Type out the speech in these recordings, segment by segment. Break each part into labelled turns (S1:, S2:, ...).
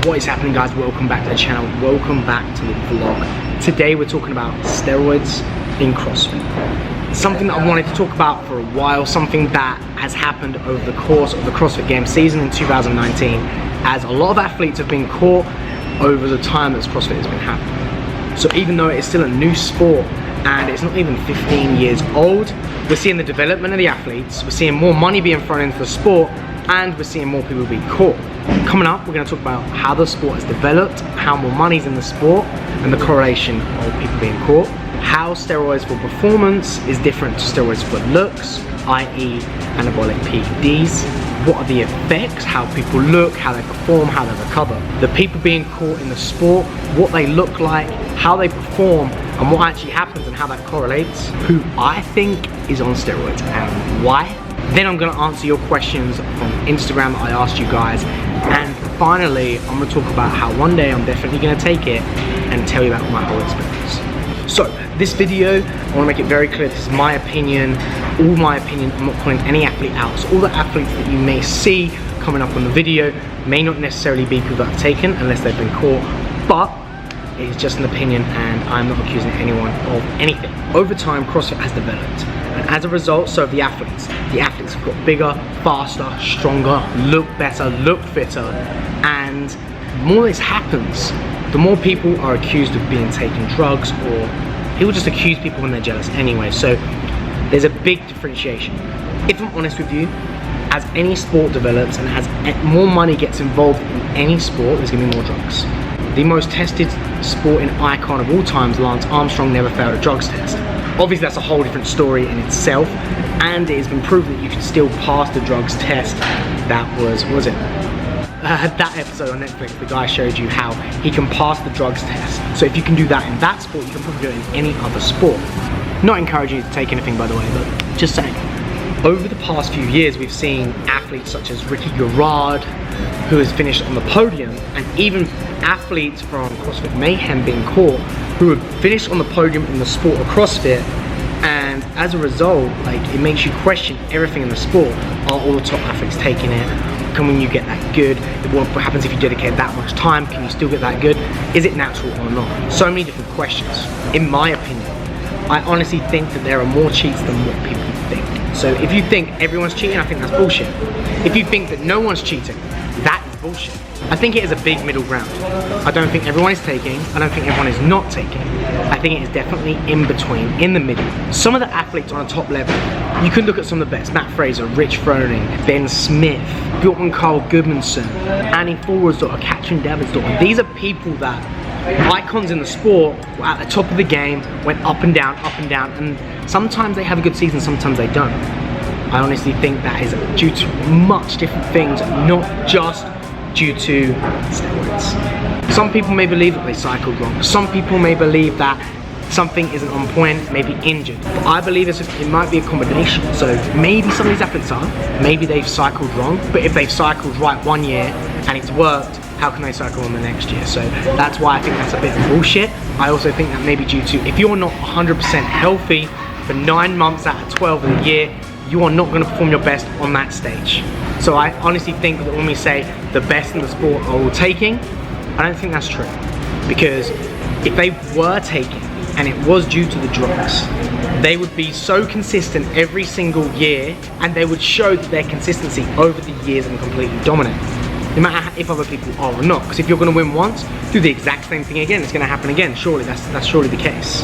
S1: What is happening, guys? Welcome back to the channel, welcome back to the vlog. Today we're talking about steroids in CrossFit. Something that I wanted to talk about for a while, something that has happened over the course of the CrossFit Games season in 2019, as a lot of athletes have been caught over the time that CrossFit has been happening. So even though it's still a new sport and it's not even 15 years old, we're seeing the development of the athletes, we're seeing more money being thrown into the sport, and we're seeing more people being caught. Coming up, we're going to talk about how the sport has developed, how more money's in the sport, and the correlation of people being caught. How steroids for performance is different to steroids for looks, i.e. anabolic PEDs. What are the effects, how people look, how they perform, how they recover. The people being caught in the sport, what they look like, how they perform, and what actually happens and how that correlates. Who I think is on steroids and why. Then I'm going to answer your questions on Instagram that I asked you guys. And finally, I'm going to talk about how one day I'm definitely going to take it and tell you about my whole experience. So, this video, I want to make it very clear, this is my opinion, all my opinion. I'm not calling any athlete out. So all the athletes that you may see coming up on the video may not necessarily be people that have taken unless they've been caught, but it is just an opinion and I'm not accusing anyone of anything. Over time, CrossFit has developed, and as a result, so have the athletes. The athletes have got bigger, faster, stronger, look better, look fitter, and the more this happens, the more people are accused of being taking drugs, or people just accuse people when they're jealous anyway. So there's a big differentiation. If I'm honest with you, as any sport develops and as more money gets involved in any sport, there's gonna be more drugs. The most tested sporting icon of all times, Lance Armstrong, never failed a drugs test. Obviously that's a whole different story in itself, and it has been proven that you can still pass the drugs test. That was it? That episode on Netflix, the guy showed you how he can pass the drugs test. So if you can do that in that sport, you can probably do it in any other sport. Not encouraging you to take anything, by the way, but just saying. Over the past few years, we've seen athletes such as Ricky Garrard, who has finished on the podium, and even athletes from CrossFit Mayhem being caught, who have finished on the podium in the sport of CrossFit. And as a result, like, it makes you question everything in the sport. Are all the top athletes taking it? Can you get that good? What happens if you dedicate that much time? Can you still get that good? Is it natural or not? So many different questions. In my opinion, I honestly think that there are more cheats than what people think. So if you think everyone's cheating, I think that's bullshit. If you think that no one's cheating, that is bullshit. I think it is a big middle ground. I don't think everyone is taking, I don't think everyone is not taking. I think it is definitely in between, in the middle. Some of the athletes on a top level, you could look at some of the best. Matt Fraser, Rich Froning, Ben Smith, Bjorkman Carl Goodmanson, Annie Forwardsdottir, Katrin Davidsdottir. These are people that, icons in the sport, were at the top of the game, went up and down, and sometimes they have a good season, sometimes they don't. I honestly think that is due to much different things, not just due to steroids. Some people may believe that they cycled wrong. Some people may believe that something isn't on point, maybe injured. But I believe it might be a combination. So maybe some of these athletes are, maybe they've cycled wrong, but if they've cycled right one year and it's worked, how can they cycle on the next year? So that's why I think that's a bit of bullshit. I also think that may be due to, if you're not 100% healthy for 9 months out of 12 of the year, you are not going to perform your best on that stage. So I honestly think that when we say the best in the sport are all taking, I don't think that's true. Because if they were taking and it was due to the drugs, they would be so consistent every single year, and they would show their consistency over the years and completely dominate. No matter if other people are or not. Because if you're going to win once, do the exact same thing again, it's going to happen again. Surely, that's surely the case.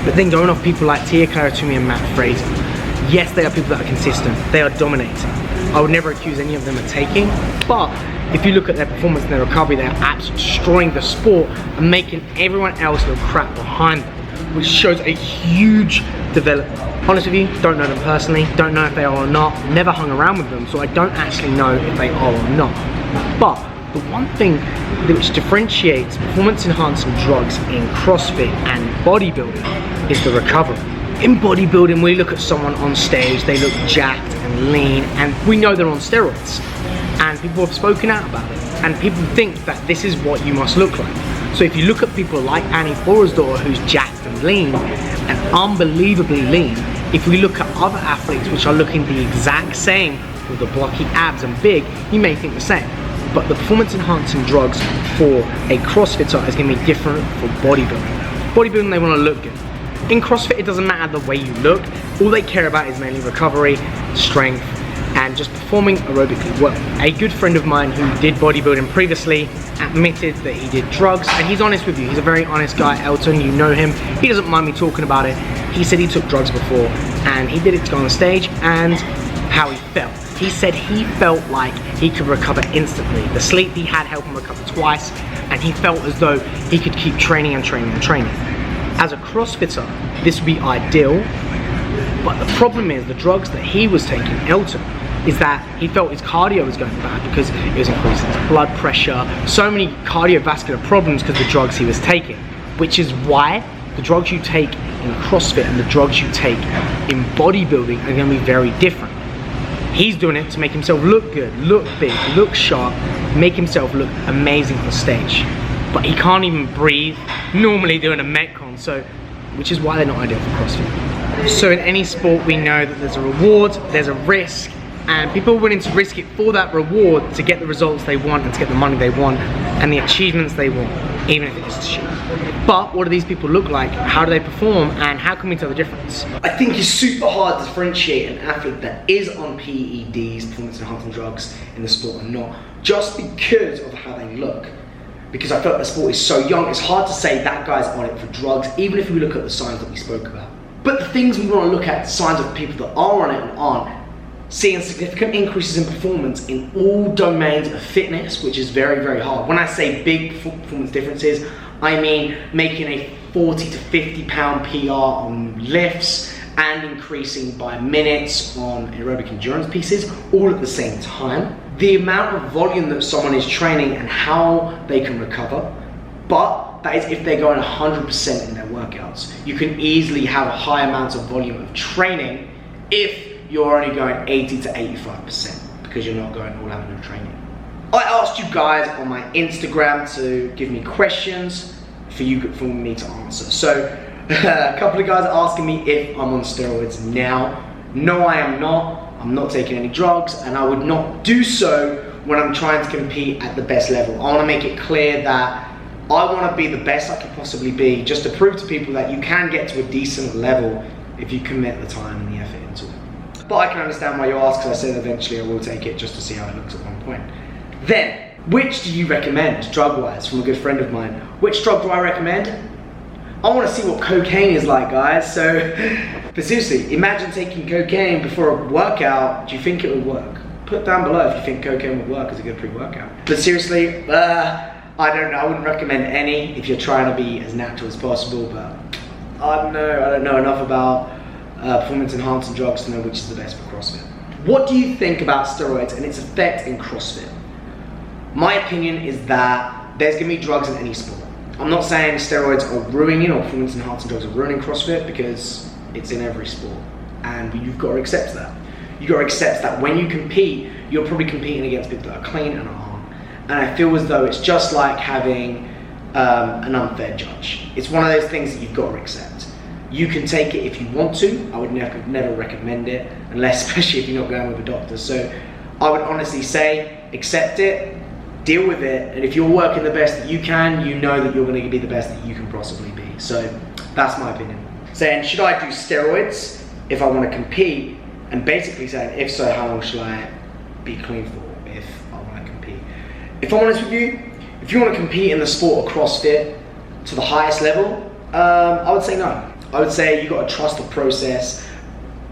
S1: But then going off people like Tia Claire Toomey and Matt Fraser, yes, they are people that are consistent, they are dominating. I would never accuse any of them of taking, but if you look at their performance and their recovery, they are absolutely destroying the sport and making everyone else look crap behind them, which shows a huge development. Honest with you, don't know them personally, don't know if they are or not, never hung around with them, so I don't actually know if they are or not. But the one thing which differentiates performance enhancing drugs in CrossFit and bodybuilding is the recovery. In bodybuilding, we look at someone on stage, they look jacked and lean, and we know they're on steroids. And people have spoken out about it. And people think that this is what you must look like. So if you look at people like Annie Forwardsdottir, who's jacked and lean, and unbelievably lean, if we look at other athletes which are looking the exact same with the blocky abs and big, you may think the same. But the performance enhancing drugs for a CrossFitter is going to be different for bodybuilding. Bodybuilding, they want to look good. In CrossFit, it doesn't matter the way you look. All they care about is mainly recovery, strength, and just performing aerobically well. A good friend of mine who did bodybuilding previously admitted that he did drugs, and he's honest with you. He's a very honest guy, Elton, you know him. He doesn't mind me talking about it. He said he took drugs before, and he did it to go on stage, and how he felt. He said he felt like he could recover instantly. The sleep he had helped him recover twice, and he felt as though he could keep training and training and training. As a CrossFitter, this would be ideal, but the problem is the drugs that he was taking, Elton, is that he felt his cardio was going bad because it was increasing his blood pressure, so many cardiovascular problems because of the drugs he was taking, which is why the drugs you take in CrossFit and the drugs you take in bodybuilding are going to be very different. He's doing it to make himself look good, look big, look sharp, make himself look amazing on stage. But he can't even breathe normally doing a Metcon, so which is why they're not ideal for CrossFit. So in any sport, we know that there's a reward, there's a risk, and people are willing to risk it for that reward to get the results they want and to get the money they want and the achievements they want, even if it's shit. But what do these people look like? How do they perform? And how can we tell the difference? I think it's super hard to differentiate an athlete that is on PEDs, performance enhancing drugs, in the sport and not, just because of how they look. Because I feel like the sport is so young, it's hard to say that guy's on it for drugs, even if we look at the signs that we spoke about. But the things we want to look at, signs of people that are on it and aren't, seeing significant increases in performance in all domains of fitness, which is very, very hard. When I say big performance differences, I mean making a 40 to 50 pound PR on lifts and increasing by minutes on aerobic endurance pieces, all at the same time. The amount of volume that someone is training and how they can recover, but that is if they're going 100% in their workouts. You can easily have a high amount of volume of training if you're only going 80 to 85% because you're not going all out of training. I asked you guys on my Instagram to give me questions for me to answer. So a couple of guys are asking me if I'm on steroids now. No, I am not. I'm not taking any drugs, and I would not do so when I'm trying to compete at the best level. I want to make it clear that I want to be the best I can possibly be, just to prove to people that you can get to a decent level if you commit the time and the effort into it. But I can understand why you ask, because I said eventually I will take it just to see how it looks at one point. Then, which do you recommend, drug-wise, from a good friend of mine? Which drug do I recommend? I want to see what cocaine is like, guys. But seriously, imagine taking cocaine before a workout. Do you think it would work? Put down below if you think cocaine would work as a good pre-workout. But seriously, I don't know. I wouldn't recommend any if you're trying to be as natural as possible. But I don't know enough about performance enhancing drugs to know which is the best for CrossFit. What do you think about steroids and its effect in CrossFit? My opinion is that there's going to be drugs in any sport. I'm not saying steroids are ruining or performance enhancing drugs are ruining CrossFit, because it's in every sport, and you've got to accept that. You've got to accept that when you compete, you're probably competing against people that are clean and aren't. And I feel as though it's just like having an unfair judge. It's one of those things that you've got to accept. You can take it if you want to. I would never recommend it, unless, especially if you're not going with a doctor. So I would honestly say, accept it, deal with it, and if you're working the best that you can, you know that you're going to be the best that you can possibly be. So that's my opinion. Saying, should I do steroids if I want to compete? And basically saying, if so, how long should I be clean for if I want to compete? If I'm honest with you, if you want to compete in the sport of CrossFit to the highest level, I would say no. I would say you've got to trust the process,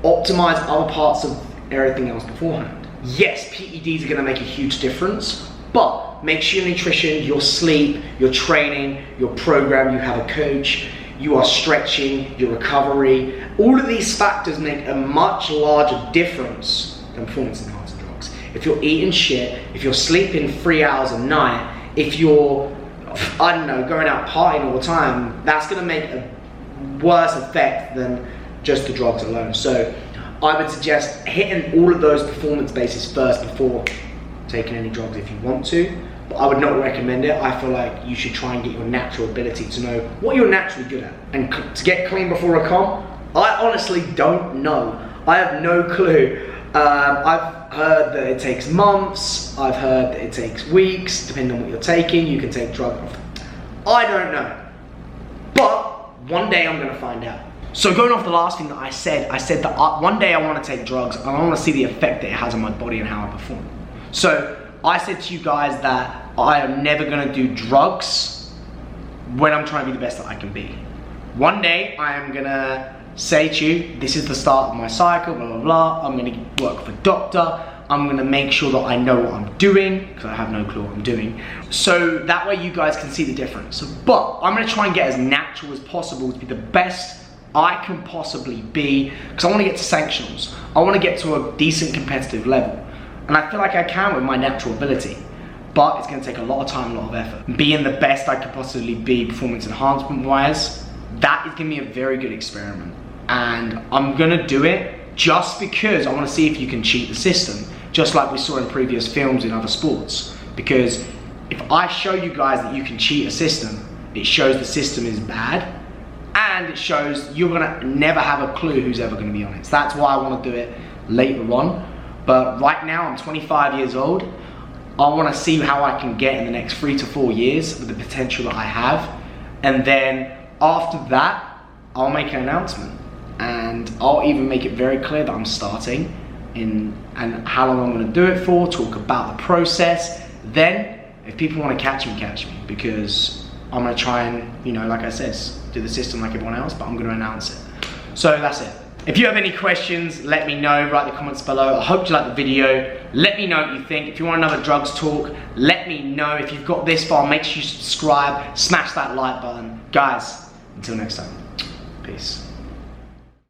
S1: optimize other parts of everything else beforehand. Yes, PEDs are going to make a huge difference, but make sure your nutrition, your sleep, your training, your program, you have a coach, you are stretching, your recovery, all of these factors make a much larger difference than performance enhancing drugs. If you're eating shit, if you're sleeping 3 hours a night, if you're, I don't know, going out partying all the time, that's gonna make a worse effect than just the drugs alone. So I would suggest hitting all of those performance bases first before taking any drugs if you want to, but I would not recommend it. I feel like you should try and get your natural ability to know what you're naturally good at. And to get clean before a comp, I honestly don't know. I have no clue. I've heard that it takes months. I've heard that it takes weeks, depending on what you're taking. You can take drugs. I don't know. But one day I'm gonna find out. So going off the last thing that I said that one day I wanna take drugs and I wanna see the effect that it has on my body and how I perform. So I said to you guys that I am never gonna do drugs when I'm trying to be the best that I can be. One day I am gonna say to you, this is the start of my cycle, blah, blah, blah. I'm gonna work for a doctor. I'm gonna make sure that I know what I'm doing, because I have no clue what I'm doing. So that way you guys can see the difference. But I'm gonna try and get as natural as possible to be the best I can possibly be, because I wanna get to sanctionals. I wanna get to a decent competitive level. And I feel like I can with my natural ability. But it's gonna take a lot of time, a lot of effort. Being the best I could possibly be performance enhancement wise, that is gonna be a very good experiment. And I'm gonna do it just because I wanna see if you can cheat the system, just like we saw in previous films in other sports. Because if I show you guys that you can cheat a system, it shows the system is bad, and it shows you're gonna never have a clue who's ever gonna be on it. So that's why I wanna do it later on. But right now, I'm 25 years old. I wanna see how I can get in the next 3 to 4 years with the potential that I have. And then after that, I'll make an announcement. And I'll even make it very clear that I'm starting and how long I'm gonna do it for, talk about the process. Then, if people wanna catch me, because I'm gonna try and, you know, like I said, do the system like everyone else, but I'm gonna announce it. So that's it. If you have any questions, let me know, write the comments below. I hope you like the video. Let me know what you think. If you want another drugs talk, let me know. If you've got this far, make sure you subscribe, smash that like button. Guys, until next time, peace.